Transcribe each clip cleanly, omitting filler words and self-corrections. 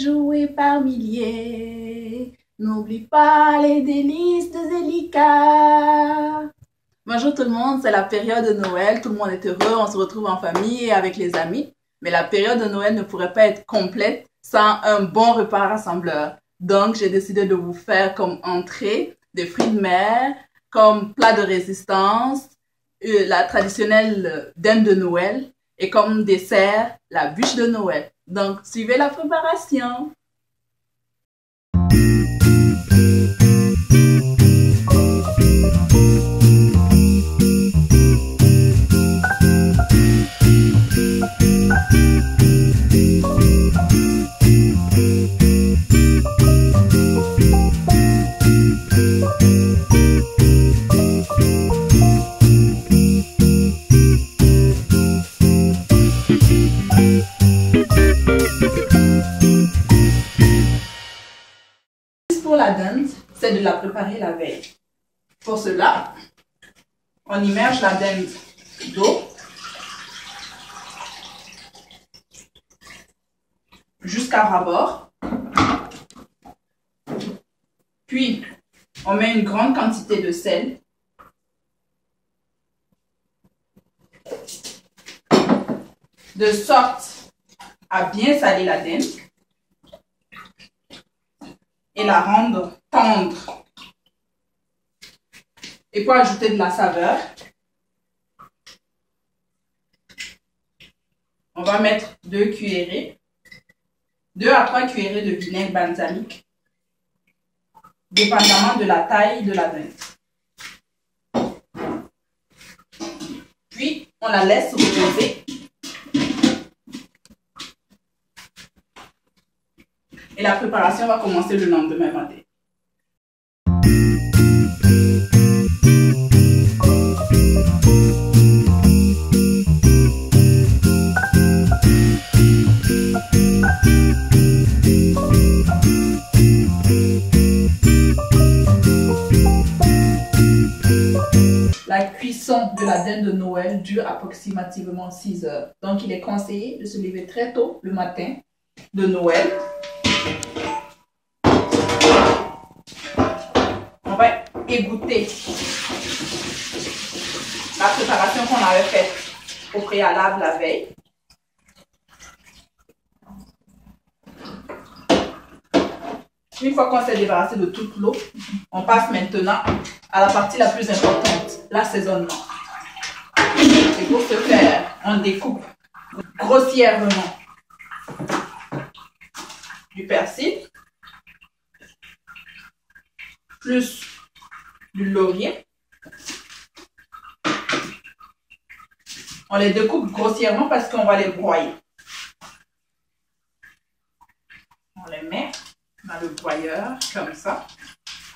jouer par milliers. N'oublie pas les délices de Zélica. Bonjour tout le monde, c'est la période de Noël. Tout le monde est heureux, on se retrouve en famille et avec les amis. Mais la période de Noël ne pourrait pas être complète sans un bon repas rassembleur. Donc, j'ai décidé de vous faire comme entrée des fruits de mer, comme plat de résistance, la traditionnelle dinde de Noël et comme dessert, la bûche de Noël. Donc, suivez la préparation. Pour la dinde, c'est de la préparer la veille. Pour cela, on immerge la dinde d'eau jusqu'à ras-bord. Puis, on met une grande quantité de sel. De sorte à bien saler la dinde et la rendre tendre. Et pour ajouter de la saveur, on va mettre 2 à 3 cuillerées de vinaigre balsamique, dépendamment de la taille de la dinde. Puis, on la laisse reposer. Et la préparation va commencer le lendemain matin. La cuisson de la dinde de Noël dure approximativement 6 heures. Donc, il est conseillé de se lever très tôt le matin de Noël. On va égoutter la préparation qu'on avait faite au préalable la veille. Une fois qu'on s'est débarrassé de toute l'eau, on passe maintenant à la partie la plus importante, l'assaisonnement. Et pour ce faire, on découpe grossièrement du persil, plus du laurier. On les découpe grossièrement parce qu'on va les broyer. On les met dans le broyeur comme ça,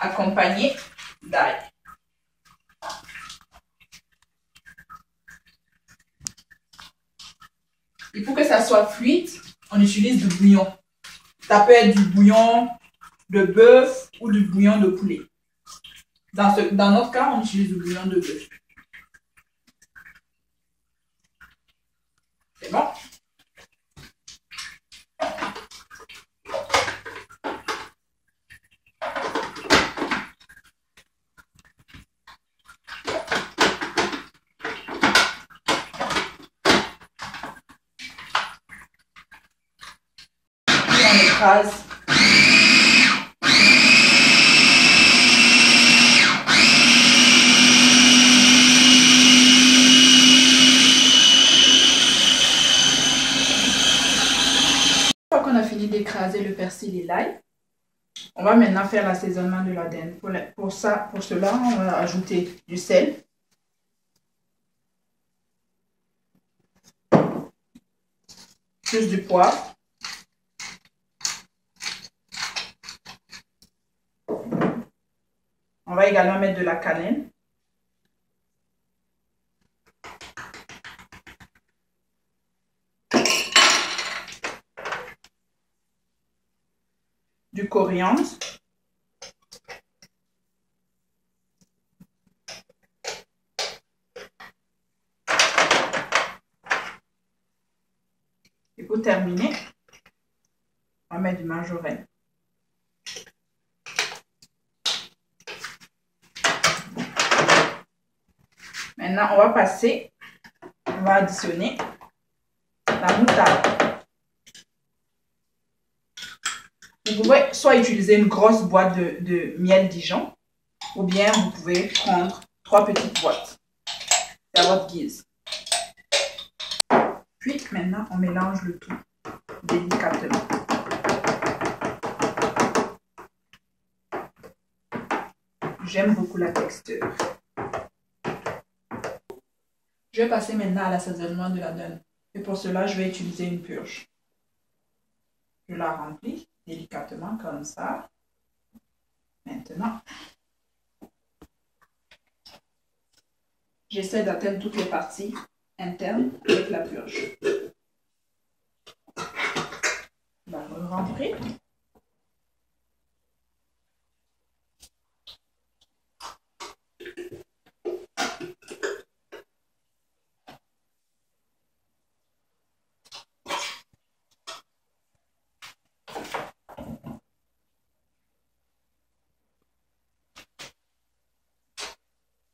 accompagné d'ail. Et pour que ça soit fluide, on utilise du bouillon. Ça peut être du bouillon de bœuf ou du bouillon de poulet. Dans notre cas, on utilise du bouillon de bœuf. C'est bon? On écrase. Une fois qu'on a fini d'écraser le persil et l'ail, on va maintenant faire l'assaisonnement de la dinde. Pour cela, on va ajouter du sel, plus du poivre, on va également mettre de la cannelle, du coriandre, Et pour terminer, on va mettre du margarine. Maintenant, on va additionner la moutarde. Vous pouvez soit utiliser une grosse boîte de miel Dijon, ou bien vous pouvez prendre 3 petites boîtes. C'est à votre guise. Puis maintenant, on mélange le tout délicatement. J'aime beaucoup la texture. Je vais passer maintenant à l'assaisonnement de la dinde. Et pour cela, je vais utiliser une purge. Je la remplis délicatement comme ça. Maintenant, j'essaie d'atteindre toutes les parties internes avec la purge. On va le remplir.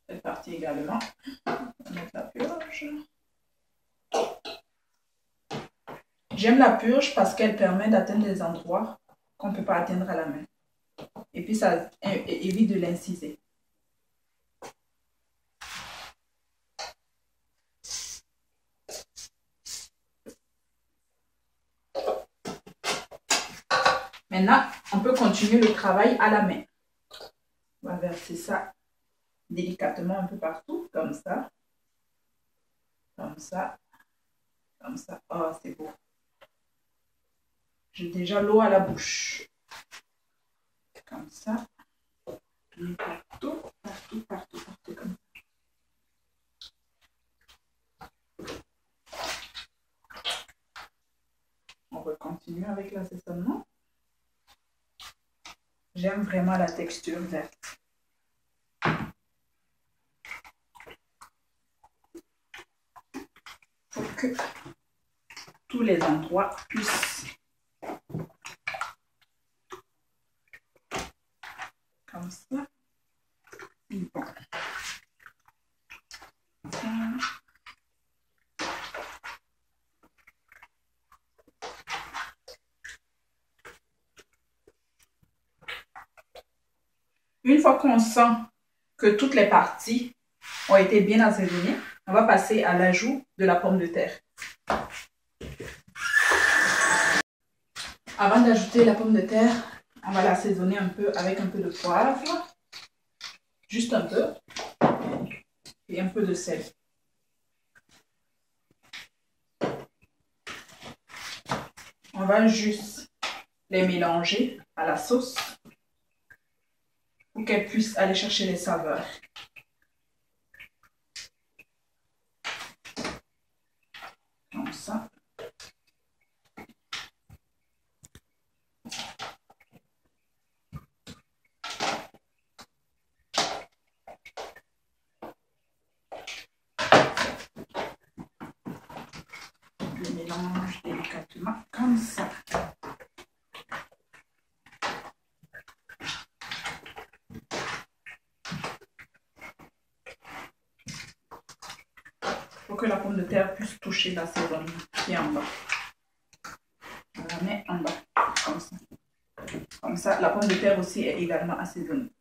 Cette partie également. On va mettre la purge. J'aime la purge parce qu'elle permet d'atteindre des endroits qu'on ne peut pas atteindre à la main. Et puis ça évite de l'inciser. Maintenant, on peut continuer le travail à la main. On va verser ça délicatement un peu partout, comme ça. Comme ça. Comme ça. Oh, c'est beau. J'ai déjà l'eau à la bouche. Comme ça. Et partout, partout, partout, partout, comme ça. On va continuer avec l'assaisonnement. J'aime vraiment la texture verte. Pour que tous les endroits puissent comme ça. Et bon. Une fois qu'on sent que toutes les parties ont été bien assaisonnées, on va passer à l'ajout de la pomme de terre. Avant d'ajouter la pomme de terre, on va l'assaisonner un peu avec un peu de poivre, juste un peu, et un peu de sel. On va juste les mélanger à la sauce pour qu'elle puisse aller chercher les saveurs. Comme ça. Je mélange délicatement comme ça. Pour que la pomme de terre puisse toucher l'assaisonnement qui est en bas. On la met en bas, comme ça. Comme ça, la pomme de terre aussi est également assaisonnée.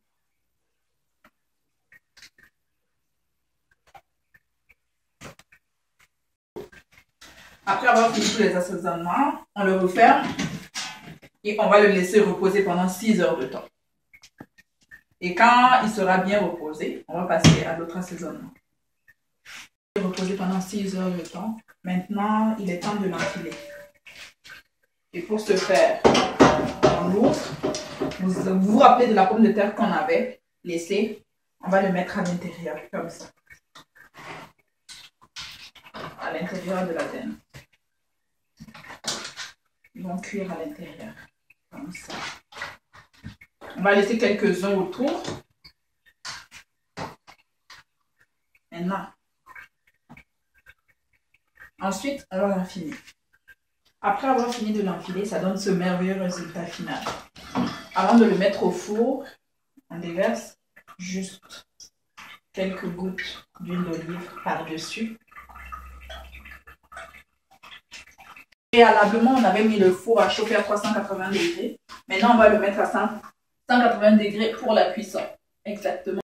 Après avoir fini tous les assaisonnements, on le referme et on va le laisser reposer pendant 6 heures de temps. Et quand il sera bien reposé, on va passer à l'autre assaisonnement. Reposer pendant 6 heures de temps. Maintenant, il est temps de l'enfiler. Et pour ce faire, on l'ouvre. Vous vous rappelez de la pomme de terre qu'on avait laissée? On va le mettre à l'intérieur, comme ça. À l'intérieur de la dinde. Ils vont cuire à l'intérieur, comme ça. On va laisser quelques-uns autour. Maintenant, ensuite, on va l'enfiler. Après avoir fini de l'enfiler, ça donne ce merveilleux résultat final. Avant de le mettre au four, on déverse juste quelques gouttes d'huile d'olive par-dessus. Préalablement, on avait mis le four à chauffer à 380 degrés. Maintenant, on va le mettre à 180 degrés pour la cuisson. Exactement.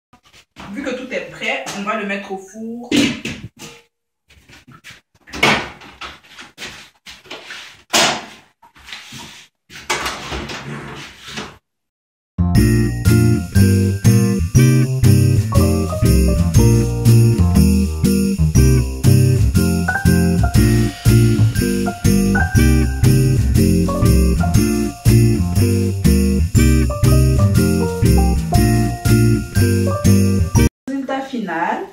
Vu que tout est prêt, on va le mettre au four. Résultat final,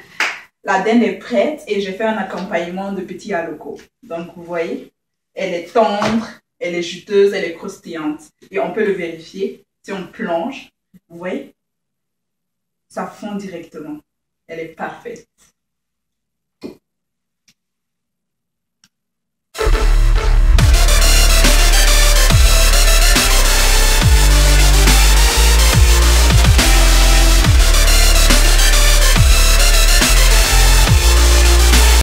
la dinde est prête et j'ai fait un accompagnement de petits halocots. Donc vous voyez, elle est tendre, elle est juteuse, elle est croustillante. Et on peut le vérifier si on plonge. Vous voyez, ça fond directement. Elle est parfaite.